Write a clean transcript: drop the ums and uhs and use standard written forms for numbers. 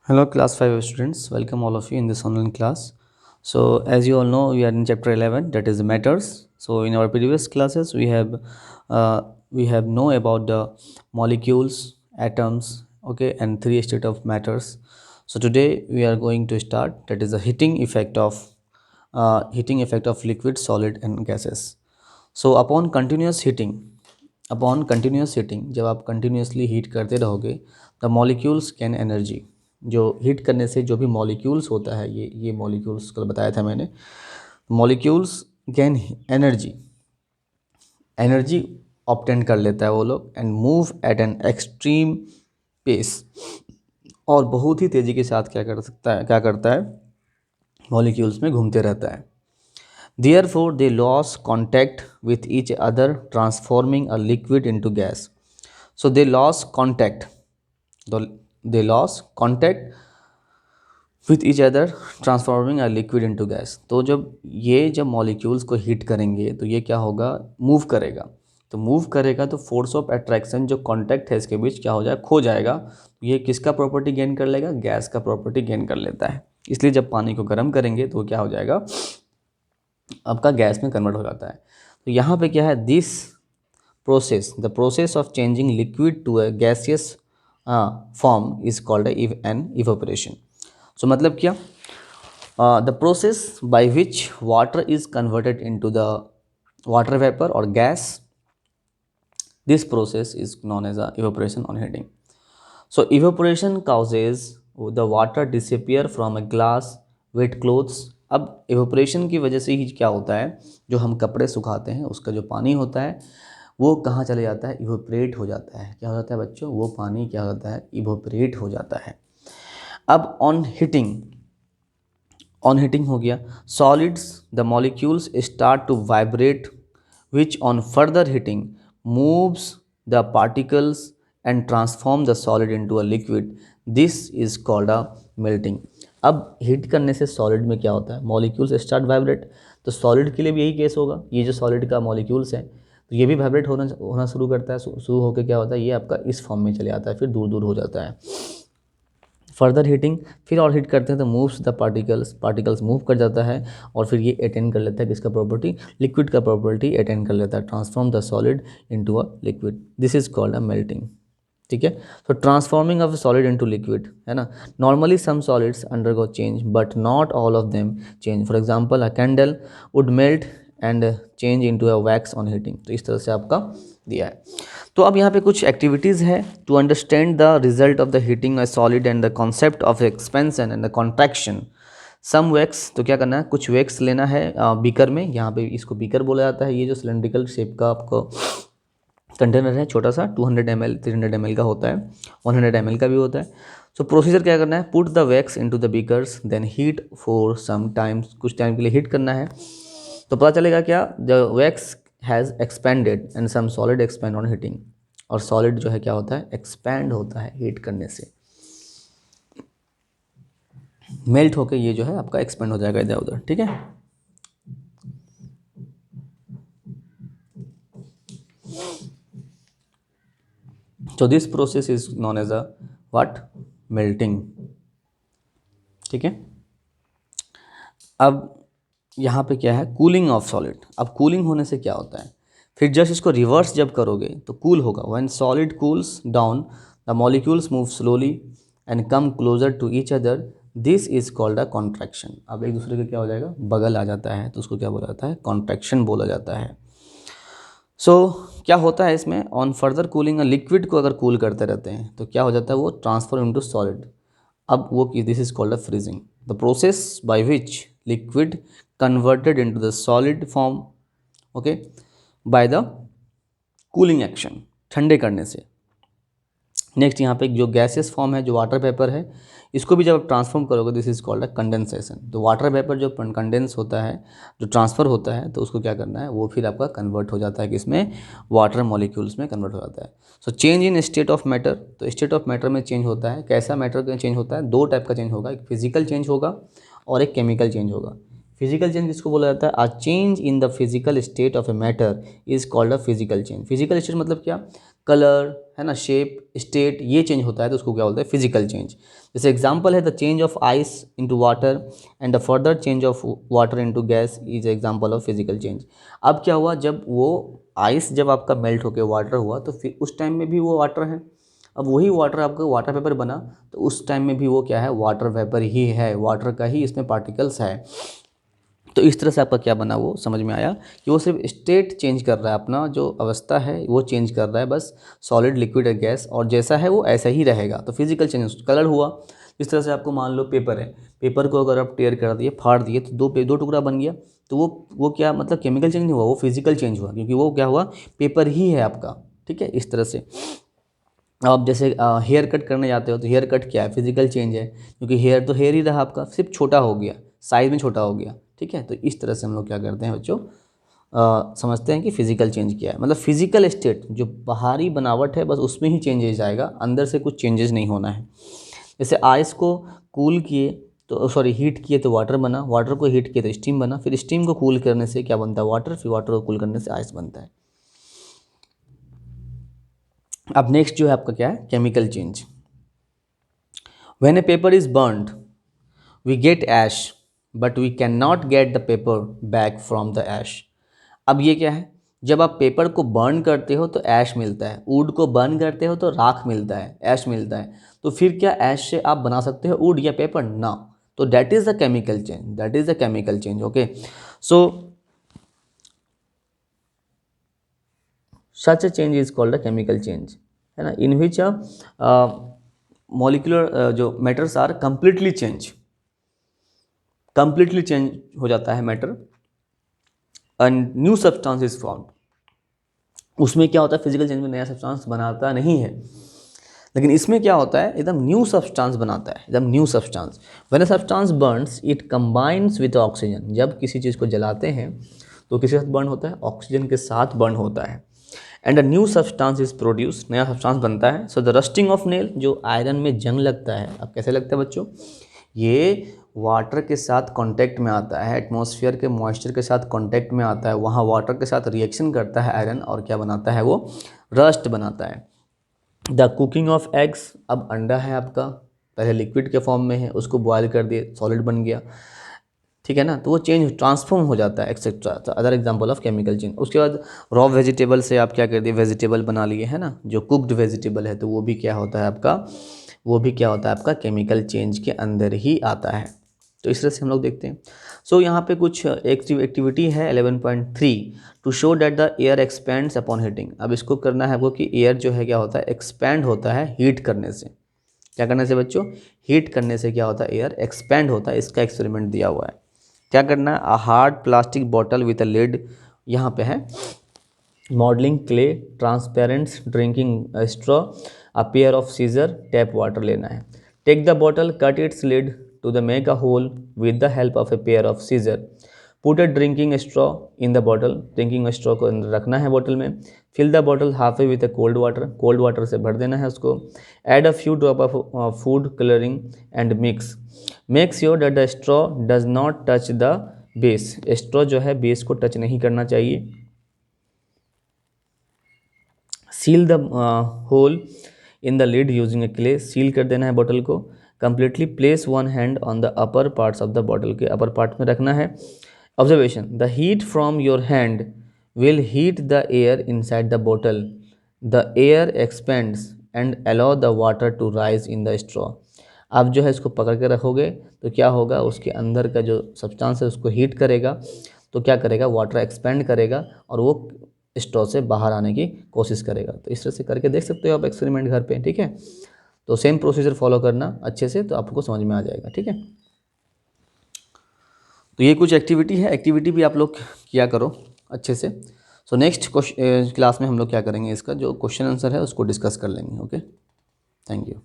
Hello, class 5 students. Welcome all of you in this online class. So, as you all know, we are in chapter 11, that is matters. So, in our previous classes, we have know about the molecules, atoms, okay, and three state of matters. So, today we are going to start, that is the heating effect of liquid, solid, and gases. So, upon continuous heating जब आप continuously heat करते रहोगे the molecules can energy, जो heat करने से जो भी molecules होता है, ये मॉलिक्यूल्स कल बताया था मैंने, molecules can energy energy obtain कर लेता है वो लोग and move at an extreme pace, और बहुत ही तेज़ी के साथ क्या करता है मॉलिक्यूल्स में घूमते रहता है. Therefore, they lost contact with each other, transforming a liquid into gas. So they lost contact. They lost contact with each other, transforming a liquid into gas. तो जब मॉलिक्यूल्स को हीट करेंगे तो ये क्या होगा, मूव करेगा. तो मूव करेगा तो फोर्स ऑफ अट्रैक्शन जो कांटेक्ट है इसके बीच क्या हो जाएगा, खो जाएगा. तो ये किसका प्रॉपर्टी गेन कर लेगा, गैस का प्रॉपर्टी गेन कर लेता है. इसलिए जब पानी को गर्म करेंगे तो क्या हो जाएगा, आपका गैस में कन्वर्ट हो जाता है. तो यहाँ पे क्या है, this process, the process of changing liquid to a gaseous form is called an evaporation. So मतलब क्या, the process by which water is converted into the water vapour और gas, this process is known as evaporation on heating. So evaporation causes the water disappear from a glass wet clothes. अब evaporation की वजह से ही क्या होता है, जो हम कपड़े सुखाते हैं उसका जो पानी होता है वो कहाँ चले जाता है, इवोपरेट हो जाता है. क्या हो जाता है बच्चों, वो पानी क्या होता है, इवोपरेट हो जाता है. अब ऑन हीटिंग हो गया, solids the molecules start to vibrate which on further heating moves the particles and transform the solid into a liquid. This is called a melting. अब हीट करने से सॉलिड में क्या होता है, मॉलिक्यूल्स स्टार्ट वाइब्रेट. तो सॉलिड के लिए भी यही केस होगा, ये जो सॉलिड का मॉलिक्यूल्स है तो ये भी वाइब्रेट होना शुरू करता है. शुरू होकर क्या होता है, ये आपका इस फॉर्म में चले आता है, फिर दूर दूर हो जाता है. फर्दर हीटिंग, फिर और हीट करते हैं तो मूव्स द पार्टिकल्स मूव कर जाता है और फिर ये अटेन कर लेता है किसका प्रॉपर्टी, लिक्विड का प्रॉपर्टी अटेन कर लेता है, transform the solid into a liquid. This is called a melting. ठीक है. तो transforming of solid into liquid है ना. Normally some solids undergo change but not all of them change. For example a candle would melt and change into a wax on heating. तो इस तरह से आपका दिया है. तो अब यहाँ पे कुछ एक्टिविटीज़ है to understand the result of the heating a solid and the concept of expansion and the contraction. Some wax, तो क्या करना है, कुछ वैक्स लेना है बीकर में. यहाँ पे इसको बीकर बोला जाता है. ये जो सिलेंड्रिकल शेप का आपको कंटेनर है छोटा सा, 200 ml 300 ml का होता है, 100 ml का भी होता है. सो प्रोसीजर क्या करना है, put the wax into the beakers then heat for some times. कुछ टाइम के लिए हीट करना है तो पता चलेगा क्या, the wax has expanded and some solid expand on heating. और सॉलिड जो है क्या होता है, एक्सपैंड होता है हीट करने से, मेल्ट होके ये जो है आपका एक्सपेंड हो जाएगा इधर उधर. ठीक है. So this process is known as a what, melting. ठीक है. अब यहाँ पे क्या है, कूलिंग ऑफ सॉलिड. अब कूलिंग होने से क्या होता है, फिर जस्ट इसको रिवर्स जब करोगे तो कूल होगा. When solid cools down the molecules move slowly and come closer to each other. This is called a contraction. अब एक दूसरे के क्या हो जाएगा, बगल आ जाता है तो उसको क्या बोला जाता है, कॉन्ट्रैक्शन बोला जाता है. सो क्या होता है इसमें, ऑन फर्दर कूलिंग लिक्विड को अगर कूल करते रहते हैं तो क्या हो जाता है, वो ट्रांसफॉर्म इनटू सॉलिड. अब वो this is called a freezing. The process by which liquid converted into the solid form, okay, by the cooling action, ठंडे करने से. नेक्स्ट यहाँ पे जो गैसियस फॉर्म है, जो वाटर वेपर है, इसको भी जब आप ट्रांसफॉर्म करोगे this is called a condensation. तो वाटर वेपर जो कंडेंस होता है, जो ट्रांसफ़र होता है, तो उसको क्या करना है, वो फिर आपका कन्वर्ट हो जाता है किसमें, वाटर मॉलिक्यूल्स में कन्वर्ट हो जाता है. So change in state of matter. तो स्टेट ऑफ मैटर में चेंज होता है, कैसा मैटर का चेंज होता है, दो टाइप का चेंज होगा, एक फिजिकल चेंज होगा और एक केमिकल चेंज होगा. फिजिकल चेंज किसको बोला जाता है, a change in the physical state of a matter is called a physical change. Physical state मतलब क्या, कलर, है ना, शेप, स्टेट, ये चेंज होता है तो उसको क्या बोलते हैं, फिजिकल चेंज। जैसे एग्जांपल है the change of ice into water and the further change of water into gas is example of physical change. अब क्या हुआ, जब वो आइस जब आपका मेल्ट होकर वाटर हुआ तो फिर उस टाइम में भी वो वाटर है, अब वही वाटर आपका वाटर वेपर बना तो उस टाइम में भी वो क्या है, वाटर वेपर ही है, वाटर का ही इसमें पार्टिकल्स है। तो इस तरह से आपका क्या बना, वो समझ में आया कि वो सिर्फ स्टेट चेंज कर रहा है, अपना जो अवस्था है वो चेंज कर रहा है बस, सॉलिड, लिक्विड या गैस, और जैसा है वो ऐसा ही रहेगा। तो फिजिकल चेंज कलर हुआ। इस तरह से आपको मान लो पेपर है, पेपर को अगर आप टेयर कर दिए, फाड़ दिए तो दो टुकड़ा बन गया, तो वो क्या मतलब केमिकल चेंज नहीं हुआ, वो फिजिकल चेंज हुआ, क्योंकि वो क्या हुआ, पेपर ही है आपका। ठीक है, इस तरह से आप जैसे हेयर कट करने जाते हो तो हेयर कट क्या है, फिजिकल चेंज है, क्योंकि हेयर तो हेयर ही रहा आपका, सिर्फ छोटा हो गया, साइज में छोटा हो गया। ठीक है, तो इस तरह से हम लोग क्या करते हैं बच्चों, समझते हैं कि फिजिकल चेंज क्या है, मतलब फिजिकल स्टेट जो बाहरी बनावट है बस उसमें ही चेंजेस आएगा, अंदर से कुछ चेंजेस नहीं होना है। जैसे आइस को कूल किए तो सॉरी हीट किए तो वाटर बना, वाटर को हीट किए तो स्टीम बना, फिर स्टीम को कूल करने से क्या बनता है, वाटर, फिर वाटर को कूल करने से आइस बनता है। अब नेक्स्ट जो है आपका क्या है, chemical change. When a paper is burned we get ash but we can not get the paper back from the ash. अब ये क्या है, जब आप पेपर को बर्न करते हो तो ऐश मिलता है, वुड को बर्न करते हो तो राख मिलता है, ऐश मिलता है, तो फिर क्या ऐश से आप बना सकते हो वुड या पेपर ना। तो that is the chemical change, that is the chemical change. Okay, so such a change is called a chemical change, है ना, in which molecular जो मैटर्स आर completely चेंज हो जाता है matter, and new substance is formed. उसमें क्या होता है, फिजिकल चेंज में नया सब्सटेंस बनाता नहीं है, लेकिन इसमें क्या होता है, एकदम न्यू सब्सटेंस बनाता है, एकदम new substance. When a substance Burns it combines with oxygen. जब किसी चीज़ को जलाते हैं तो किसी के साथ बर्न होता है, ऑक्सीजन के साथ बर्न होता है, and a new substance is produce, नया सब्सटेंस बनता है। So the rusting of nail, जो आयरन में जंग लगता है, अब कैसे लगता है बच्चों, ये वाटर के साथ कांटेक्ट में आता है, एटमॉस्फेयर के मॉइस्चर के साथ कांटेक्ट में आता है, वहाँ वाटर के साथ रिएक्शन करता है आयरन, और क्या बनाता है, वो रस्ट बनाता है। द कुकिंग ऑफ एग्स, अब अंडा है आपका, पहले लिक्विड के फॉर्म में है, उसको बॉयल कर दिए, सॉलिड बन गया, ठीक है ना, तो वो चेंज ट्रांसफॉर्म हो जाता है etcetera. Other example of chemical change. उसके बाद रॉ वेजिटेबल से आप क्या कर दिए, वेजिटेबल बना लिए, है ना, जो कुक्ड वेजिटेबल है तो वो भी क्या होता है आपका, वो भी क्या होता है आपका, केमिकल चेंज के अंदर ही आता है। तो इस तरह से हम लोग देखते हैं। सो यहाँ पे कुछ एक्टिविटी है 11.3, to show that the air expands upon heating. अब इसको करना है आपको कि एयर जो है क्या होता है, एक्सपैंड होता है हीट करने से। क्या करने से बच्चों, हीट करने से क्या होता है, एयर एक्सपैंड होता है। इसका एक्सपेरिमेंट दिया हुआ है। क्या करना है, a hard plastic bottle with a lid, यहाँ पे है modelling clay, transparent drinking straw, a pair of scissor, tap water लेना है। Take the bottle, cut its lid to the make a hole with the help of a pair of scissor, put a drinking straw in the bottle, drinking straw को अंदर रखना है bottle में, fill the bottle half way with a cold water से भर देना है उसको, add a few drop of food colouring and mix, make sure that the straw does not touch the base. Straw जो है बेस को touch नहीं करना चाहिए। Seal the hole in the lid using a clay, seal कर देना है bottle को। Completely place one hand on the upper parts of the bottle, के अपर पार्ट में रखना है। Observation, the heat from your hand will heat the air inside the bottle, the air expands and allow the water to rise in the straw. आप जो है इसको पकड़ के रखोगे तो क्या होगा, उसके अंदर का जो सब्सटेंस है उसको हीट करेगा, तो क्या करेगा, वाटर एक्सपेंड करेगा और वो स्ट्रॉ से बाहर आने की कोशिश करेगा। तो इस तरह से करके देख सकते हो आप एक्सपेरिमेंट घर पे, ठीक है। तो सेम प्रोसीजर फॉलो करना अच्छे से, तो आपको समझ में आ जाएगा, ठीक है। तो ये कुछ एक्टिविटी है, एक्टिविटी भी आप लोग किया करो अच्छे से। सो नेक्स्ट क्लास में हम लोग क्या करेंगे, इसका जो क्वेश्चन आंसर है उसको डिस्कस कर लेंगे। Okay, thank you.